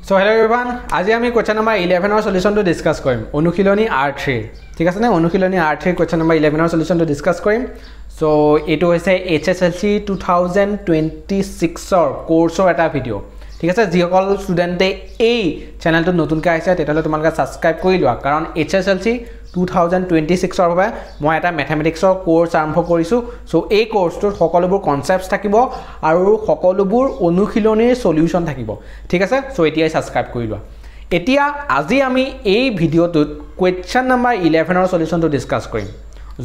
So hello everyone, আজি আমি question number 11 or solution to discuss কৰিম অনুশীলনী R3 ঠিক আছে না অনুশীলনী R3 question number 11 or solution to discuss কৰিম so এটো হৈছে HSLC 2026 or course or এটা ভিডিও ঠিক আছে যিসকল ষ্টুডেন্টে এই চ্যানেলটো নতুনকৈ আহিছে তেতিয়াহলে তোমালোকে সাবস্ক্ৰাইব কৰি লোৱা কাৰণ HSLC 2026 অৰ বাবে মই এটা ম্যাথমেটিক্সৰ কোৰ্স আৰম্ভ কৰিছো সো এই কোৰ্সটোৰ সকলোবোৰ কনসেপ্টস থাকিব আৰু সকলোবোৰ অনুশীলনীৰ সলিউশন থাকিব ঠিক আছে সো এতিয়াই সাবস্ক্ৰাইব কৰি লোৱা এতিয়া আজি আমি এই ভিডিওটোত কোৱেশ্চন নম্বৰ 11 অৰ সলিউশনটো ডিসকাস কৰিম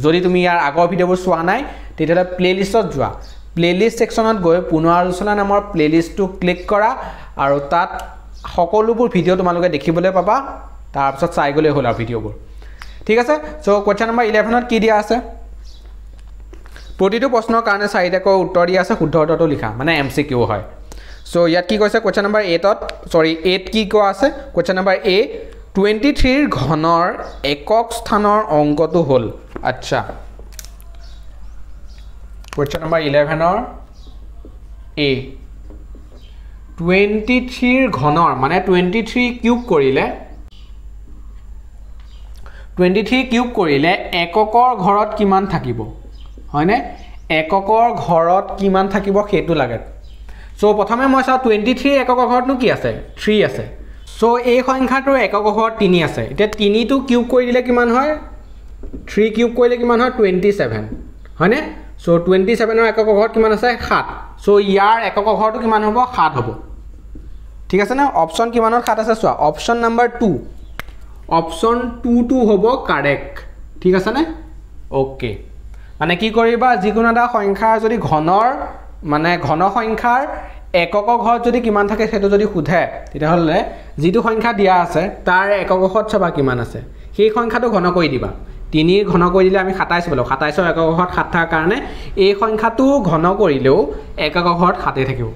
যদি তুমি ইয়াৰ আগৰ ভিডিওবোৰ চোৱা নাই তেতিয়াহলে প্লেলিষ্টত যোৱা প্লেলিষ্ট সেকশনত গৈ পুনৰালোচনা নামৰ প্লেলিষ্টটো ক্লিক কৰা আৰু তাত সকলোবোৰ ভিডিও তোমালোকে দেখিবলৈ পাবা তাৰ পিছত চাই গলে হ'ল আৰু ভিডিওবোৰ ঠিক আছে সো কোৱেশ্চন নম্বৰ 11 ত কি দিয়া আছে প্ৰতিটো প্ৰশ্নৰ কাৰণে চাৰিটাকৈ উত্তৰ দিয়া আছে শুদ্ধ উত্তৰটো লিখা মানে এমসিকিউ হয় সো ইয়াত কি কৈছে কোৱেশ্চন নম্বৰ 8 ত সৰি 8 কি কোৱা আছে কোৱেশ্চন নম্বৰ A 23 ৰ ঘনৰ একক স্থানৰ অংকটো হ'ল আচ্ছা Question number 11 or A 23 ঘনৰ মানে 23 কিউব কৰিলে 23 কিউব কৰিলে এককৰ ঘৰত কিমান থাকিব হয়নে এককৰ ঘৰত কিমান থাকিব হেতু লাগে সো প্ৰথমে মই চাও 23 এককৰ ঘৰতনো কি আছে 3 আছে সো এই সংখ্যাটোৰ এককৰ ঘৰত 3 আছে এতিয়া 3 টো কিউব কৰি দিলে কিমান হয় 3 কিউব কৰিলে কিমান হয় 27 হয়নে So 27 er ekok ghor kiman ase 7 so yar ekok ghor to kiman hobo 7 hobo ঠিক আছে না অপশন কিমানৰ 7 আছে সোয়া option number 2 option 2 to hobo correct ঠিক আছে না ওকে মানে কি কৰিবা যিকোনো এটা সংখ্যাৰ যদি ঘনৰ মানে ঘন সংখ্যাৰ একক ঘৰ যদি কিমান থাকে সেটো যদি খুধে তেতিয়াহলে যিটো সংখ্যা দিয়া আছে তাৰ একক ঘৰত চাবা কিমান আছে সেই সংখ্যাটো ঘন কৰি দিবা 3 ঘন কৰি দিলে আমি 27 বলো 27 একক ঘৰত 7 থাকাৰ কাৰণে এই সংখ্যাটো ঘন কৰিলেও একক ঘৰত 7 থাকিব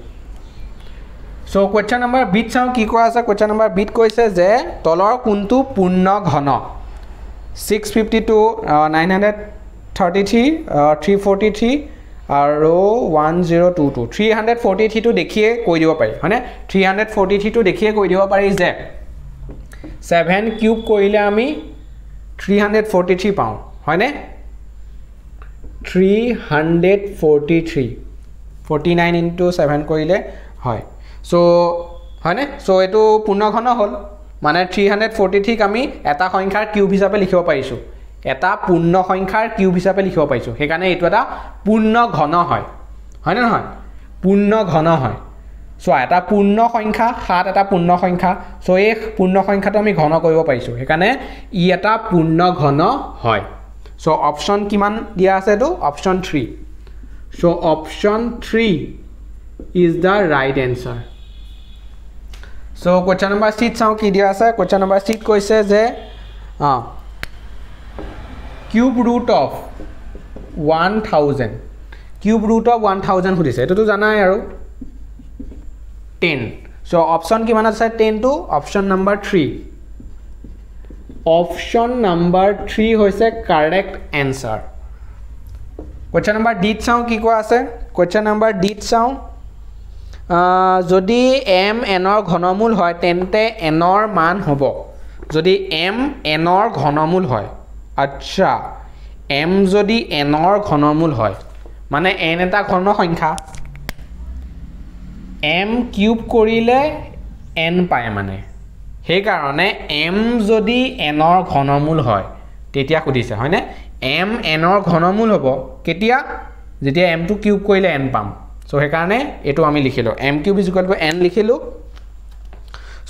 সো কোৱেশ্চন নম্বৰ বিট চাও কি কোৱা আছে কোৱেশ্চন নম্বৰ বিট কৈছে যে তলৰ কোনটো পূৰ্ণ ঘন 652 933 343 আৰু 1022 343 টো দেখিয়ে কৈ দিব পাৰি হয়নে 343 টো দেখিয়ে কৈ দিব পাৰি যে 7 কিউব কৰিলে আমি 343 পাও হয়নে 343 49 into 7 কৰিলে হয় সো হয়নে সো এটো পূৰ্ণ ঘন হল মানে 343 আমি এটা সংখ্যাৰ কিউব হিচাপে লিখিব পাৰিছো এটা পূৰ্ণ সংখ্যাৰ কিউব হিচাপে লিখিব পাৰিছো হেকাৰণে এটো এটা পূৰ্ণ ঘন হয় হয়নে নহয় পূৰ্ণ ঘন হয় সো এটা পূৰ্ণ সংখ্যা 7 এটা পূৰ্ণ সংখ্যা সো এই পূৰ্ণ সংখ্যাটো আমি ঘন কৰিব পাৰিছো হেকাৰণে ই এটা পূৰ্ণ ঘন হয় সো অপশন কিমান দিয়া আছে তো option 3 so option 3 is the right answer so question number 6 চাও কি দিয়া আছে question number 6 কৈছে যে cube root of 1000 cube root of 1000 খুদিছে এটো তো জানাই আৰু 10 so option কিমান আছে 10 to option number 3 option number 3 হৈছে correct answer question number d চাও কি কোৱা আছে question number d চাও যদি m n ৰ ঘনমূল হয় তেন্তে n ৰ মান হ'ব যদি m n ৰ ঘনমূল হয় আচ্ছা m যদি n ৰ ঘনমূল হয় মানে n এটা ঘন সংখ্যা m কিউব কৰিলে n পায় মানে সেই কাৰণে m যদি n ৰ ঘনমূল হয় তেতিয়া খুদিছে হয়নে m n ৰ ঘনমূল হ'ব কেতিয়া যেতিয়া m টো কিউব কৰিলে n পাম সো সেই কাৰণে এটো আমি লিখিলো m কিউব = n লিখিলো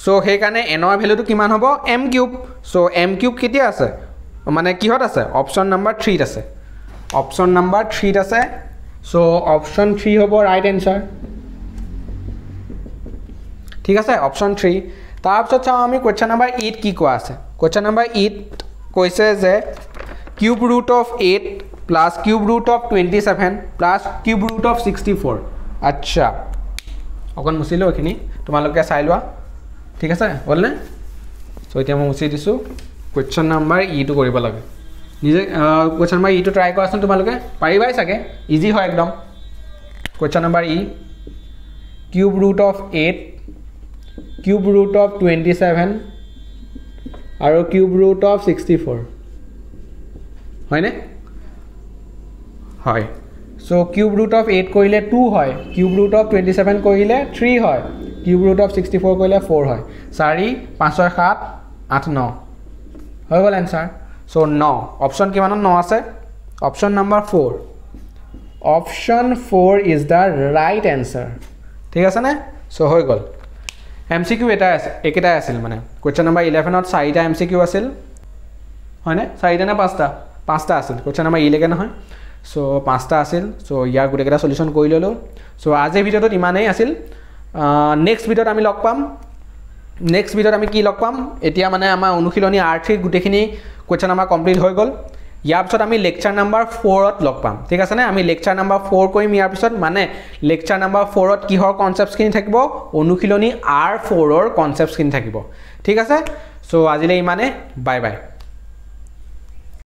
সো সেই কাৰণে n ৰ ভ্যালুটো কিমান হ'ব m cube so m cube কেতিয়া আছে মানে কিহত আছে অপশন নাম্বার 3 ত আছে অপশন নাম্বার 3 ত আছে সো অপশন 3 হ'ব রাইট आंसर ঠিক আছে অপশন 3 তাৰপিছত চাও আমি কোৱেশ্চন নাম্বাৰ 8 কি কোৱা আছে কোৱেশ্চন নাম্বাৰ 8 কৈছে যে cube root of 8 plus cube root of 27 plus cube root of 64 আচ্ছা অকন মুছিলো এখিনি তোমালোকে চাই লোৱা ঠিক আছে বলনে সো এতিয়া মই মুছি দিছো কোৱেশ্চন নাম্বাৰ ই টু কৰিব লাগে নিজে কোৱেশ্চন নাম্বাৰ ই টু ট্ৰাই কৰাচোন তোমালোকে পাৰিবাই সাকে ইজি হয় একদম question number E cube root of 8 cube root of 27 আৰু কিউব ৰুট অফ 64 হয়নে হয় সো কিউব ৰুট অফ 8 কৰিলে 2 হয় কিউব ৰুট অফ 27 কৰিলে 3 হয় কিউব ৰুট অফ 64 কৰিলে 4 হয় 4 5 6 7 8 9 হৈ গ'ল এনসাৰ সো 9 অপচন কিমানত 9 আছে option number 4 option 4 is the right answer ঠিক আছে নে সো হৈ গ'ল এমসিকিউ এটা আছে একেটাই আছিল মানে কোৱেশ্চন নাম্বাৰ 11 ত 4টা এমসিকিউ আছিল হয়নে 4টা না 5টা আছিল কোৱেশ্চন নাম্বাৰ 11 লৈকে নহয় সো 5টা আছিল সো ইয়াৰ গুটেকেটা সলিউশন কৰি ললো সো আজি ভিডিওটো ইমানেই আছিল নেক্সট ভিডিওত আমি লগ পাম নেক্সট ভিডিওত আমি কি লগ পাম এতিয়া মানে আমাৰ অনুশীলনী R3 গুটেখিনি কোৱেশ্চন নাম্বাৰ কমপ্লিট হৈ গ'ল ইয়াৰ পিছত আমি লেকচাৰ নাম্বাৰ 4 ত লগ পাম ঠিক আছে নে আমি লেকচাৰ নাম্বাৰ 4 কৰিম ইয়াৰ পিছত মানে লেকচাৰ নাম্বাৰ 4 ত কিহৰ কনসেপ্টছ খিনি থাকিব অনুশীলনী R4 ৰ কনসেপ্টছ খিনি থাকিব ঠিক আছে সো আজিলৈ ইমানে বাই বাই